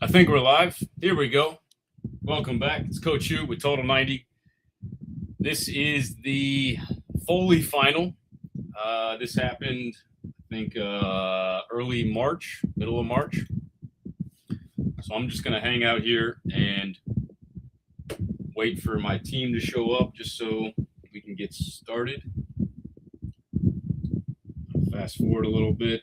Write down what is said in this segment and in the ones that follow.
think we're live. Here we go. Welcome back. It's Coach Hugh with Total 90. This is the Foley final. This happened, I think, early March, middle of March. So I'm just going to hang out here and wait for my team to show up just so we can get started. Fast forward a little bit.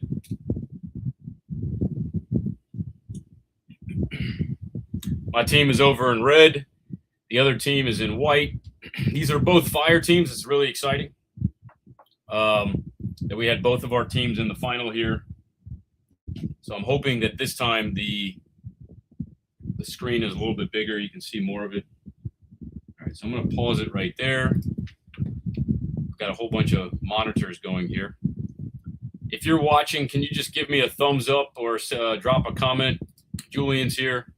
My team is over in red. The other team is in white. These are both fire teams. It's really exciting that we had both of our teams in the final here. So I'm hoping that this time the screen is a little bit bigger. You can see more of it. All right, so I'm going to pause it right there. We've got a whole bunch of monitors going here. If you're watching, can you just give me a thumbs up or drop a comment? Julian's here.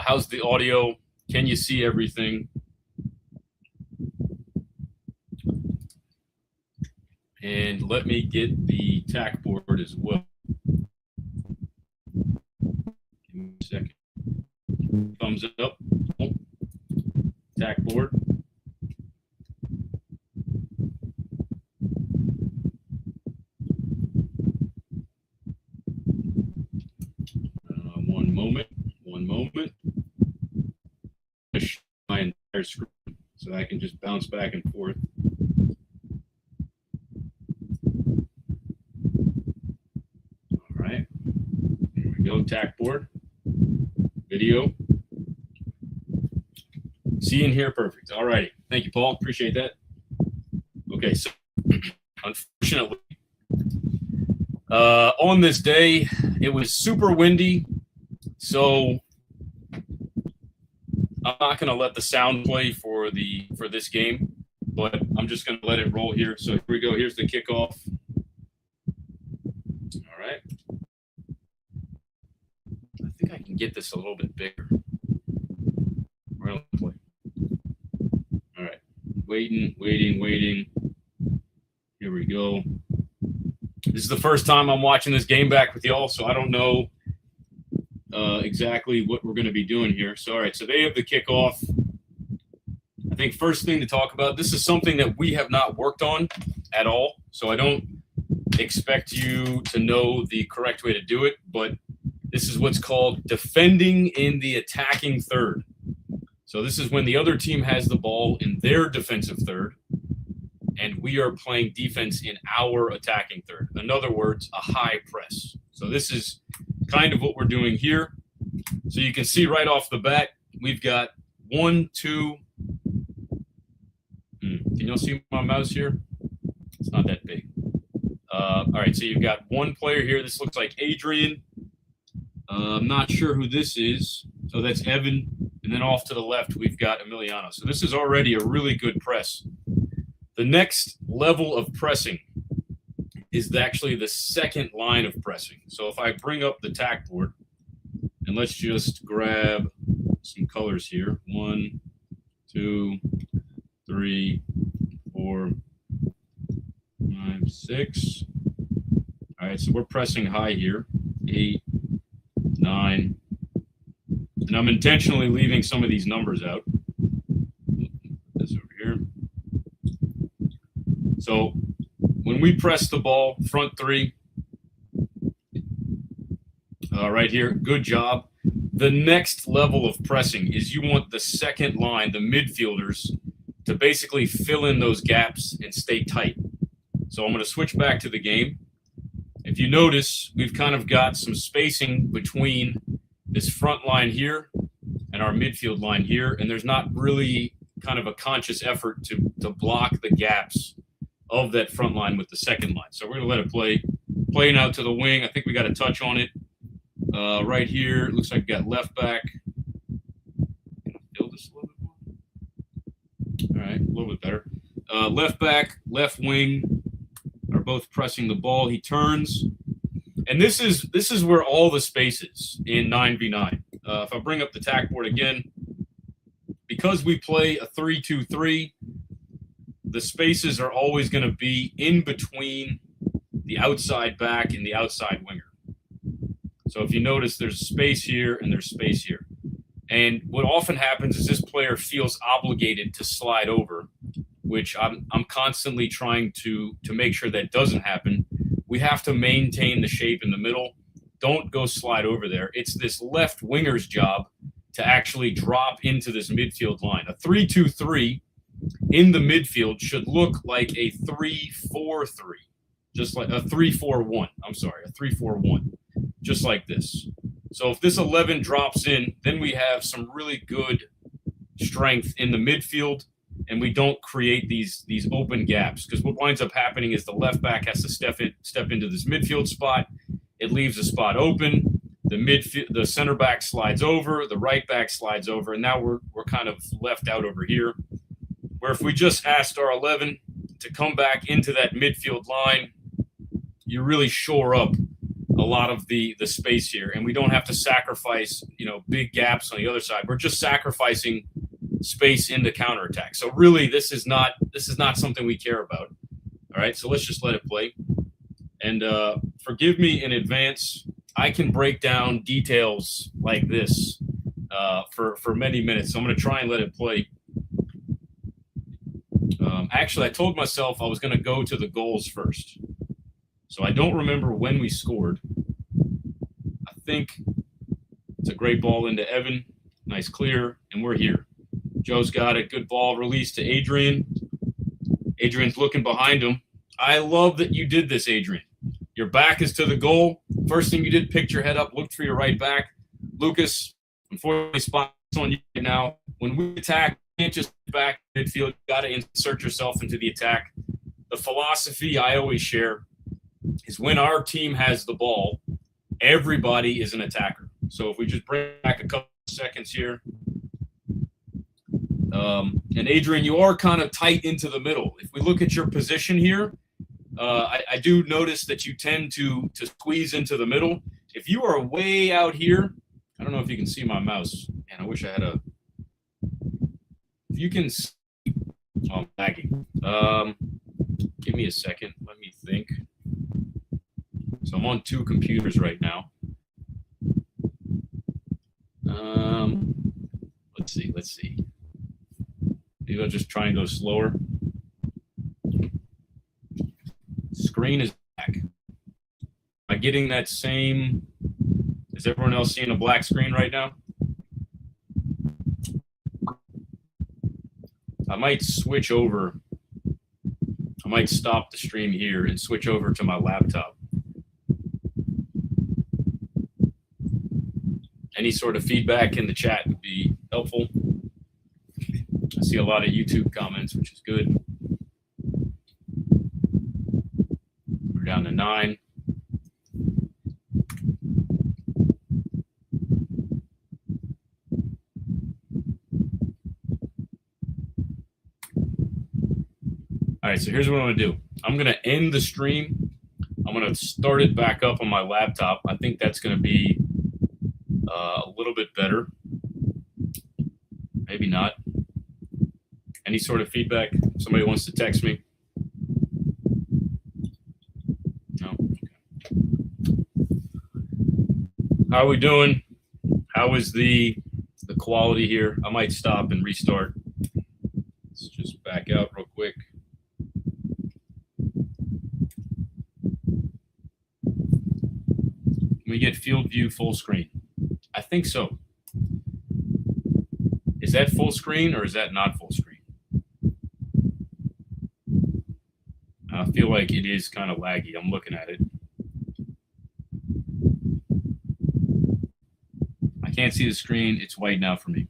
How's the audio? Can you see everything? And let me get the tack board as well. Give me a second. Thumbs up. Tack board. One moment. My entire screen so I can just bounce back and forth. All right. Here we go. Tack board. Video. See and hear perfect. All righty. Thank you, Paul. Appreciate that. Okay, so unfortunately, on this day, it was super windy. So I'm not going to let the sound play for this game, but I'm just going to let it roll here. So here we go. Here's the kickoff. All right. I think I can get this a little bit bigger. We're going to play. All right. Waiting. Here we go. This is the first time I'm watching this game back with y'all, so I don't know exactly what we're going to be doing here. So, all right, so they have the kickoff. I think first thing to talk about, this is something that we have not worked on at all, so I don't expect you to know the correct way to do it, but this is what's called defending in the attacking third. So this is when the other team has the ball in their defensive third, and we are playing defense in our attacking third. In other words, a high press. So this is kind of what we're doing here. So you can see right off the bat, we've got 1, 2. Can y'all see my mouse here? It's not that big. All right, so you've got one player here. This looks like Adrian. I'm not sure who this is. So that's Evan. And then off to the left, we've got Emiliano. So this is already a really good press. The next level of pressing is actually the second line of pressing. So if I bring up the tack board, and let's just grab some colors here. 1, 2, 3, 4, 5, 6. All right, so we're pressing high here. 8, 9. And I'm intentionally leaving some of these numbers out. This over here. So when we press the ball, front 3, right here, good job. The next level of pressing is you want the second line, the midfielders, to basically fill in those gaps and stay tight. So I'm going to switch back to the game. If you notice, we've kind of got some spacing between this front line here and our midfield line here, and there's not really kind of a conscious effort to block the gaps of that front line with the second line. So we're going to let it play. Playing out to the wing. I think we got a touch on it. Right here, it looks like we got left back. Can I build this a little bit more? All right, a little bit better. Left back, left wing are both pressing the ball. He turns. And this is where all the space is in 9v9. If I bring up the tack board again, because we play a 3-2-3, the spaces are always going to be in between the outside back and the outside winger. So if you notice, there's space here and there's space here. And what often happens is this player feels obligated to slide over, which I'm constantly trying to make sure that doesn't happen. We have to maintain the shape in the middle. Don't go slide over there. It's this left winger's job to actually drop into this midfield line. A 3-2-3 in the midfield should look like a 3-4-3, just like a 3-4-1. I'm sorry, a 3-4-1, just like this. So if this 11 drops in, then we have some really good strength in the midfield, and we don't create these open gaps. Because what winds up happening is the left back has to step into this midfield spot. It leaves a spot open. The center back slides over. The right back slides over, and now we're kind of left out over here. Where if we just asked our 11 to come back into that midfield line, you really shore up a lot of the space here, and we don't have to sacrifice, big gaps on the other side. We're just sacrificing space in the counterattack. So really, this is not something we care about. All right, so let's just let it play. And forgive me in advance. I can break down details like this for many minutes. So I'm going to try and let it play. Actually, I told myself I was going to go to the goals first. So I don't remember when we scored. I think it's a great ball into Evan. Nice clear, and we're here. Joe's got it. Good ball released to Adrian. Adrian's looking behind him. I love that you did this, Adrian. Your back is to the goal. First thing you did, picked your head up, looked for your right back. Lucas, unfortunately, spots on you right now. When we attack, you can't just back midfield. You got to insert yourself into the attack. The philosophy I always share is when our team has the ball, everybody is an attacker. So if we just bring back a couple of seconds here. And Adrian, you are kind of tight into the middle. If we look at your position here, I do notice that you tend to squeeze into the middle. If you are way out here, I don't know if you can see my mouse. Man, I wish I had a. If you can see, I'm lagging. Give me a second. Let me think. So I'm on two computers right now. Let's see. Maybe I'll just try and go slower. Screen is black. Am I getting that same? Is everyone else seeing a black screen right now? I might switch over. I might stop the stream here and switch over to my laptop. Any sort of feedback in the chat would be helpful. I see a lot of YouTube comments, which is good. We're down to 9. All right, so here's what I'm going to do. I'm going to end the stream. I'm going to start it back up on my laptop. I think that's going to be a little bit better. Maybe not. Any sort of feedback? Somebody wants to text me? No? Okay. How are we doing? How is the quality here? I might stop and restart. Let's just back out real quick. Can we get field view full screen? I think so. Is that full screen or is that not full screen? I feel like it is kind of laggy. I'm looking at it. I can't see the screen. It's white now for me.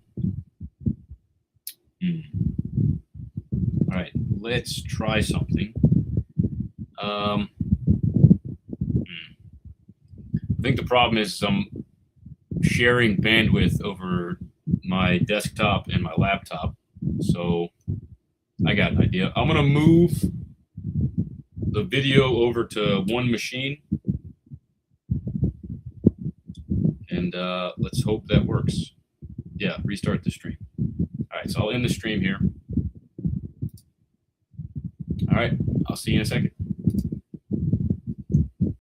All right, let's try something. I think the problem is I'm sharing bandwidth over my desktop and my laptop. So I got an idea. I'm going to move the video over to one machine. And let's hope that works. Yeah, restart the stream. All right, so I'll end the stream here. All right, I'll see you in a second.